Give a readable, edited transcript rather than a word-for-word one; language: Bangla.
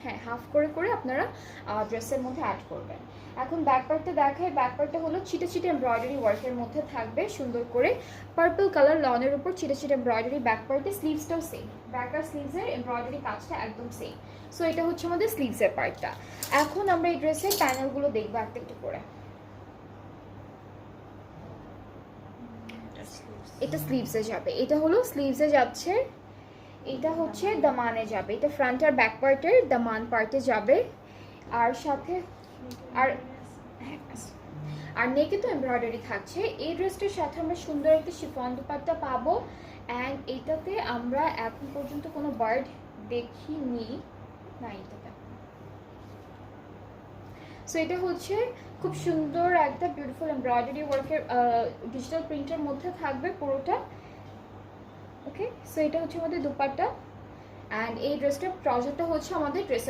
হ্যাঁ, হাফ করে করে আপনারা ড্রেসের মধ্যে অ্যাড করবেন। এখন ব্যাক পার্টটা দেখাই। ব্যাক পার্টটা হলো ছিটে ছিটে এমব্রয়ডারি ওয়ার্কের মধ্যে থাকবে সুন্দর করে পার্পল কালার লনের উপর ছিটে ছিটে এমব্রয়ডারি। ব্যাক পার্টে স্লিভসটাও সেম, ব্যাক আর স্লিভসের এমব্রয়ডারি কাজটা একদম সেম। সো এটা হচ্ছে আমাদের স্লিভসের পার্টটা। এখন আমরা এই ড্রেসের প্যানেলগুলো দেখবো একটা একটু করে। এটা স্লিভসে যাবে, এটা হলো স্লিভসে যাচ্ছে, এটা হচ্ছে দামানে যাবে, এটা ফ্রন্ট আর ব্যাক পার্টের দামান পার্টে যাবে। আর সাথে আর আর নেকে তো এমব্রয়ডারি থাকছে। এই ড্রেসটার সাথে আমরা সুন্দর একটা শিফন দুপাট্টা পাবো। অ্যান্ড এটাতে আমরা এখন পর্যন্ত কোনো বার্ড দেখিনি না এটাতে। সো এটা হচ্ছে খুব সুন্দর একটা বিউটিফুল এমব্রয়ডারি ওয়ার্কের ডিজিটাল প্রিন্টের মধ্যে থাকবে পুরোটা। ওকে, সো এটা হচ্ছে আমাদের দুপাট্টা। অ্যান্ড এই ড্রেসটার ট্রাউজারটা হচ্ছে আমাদের ড্রেসের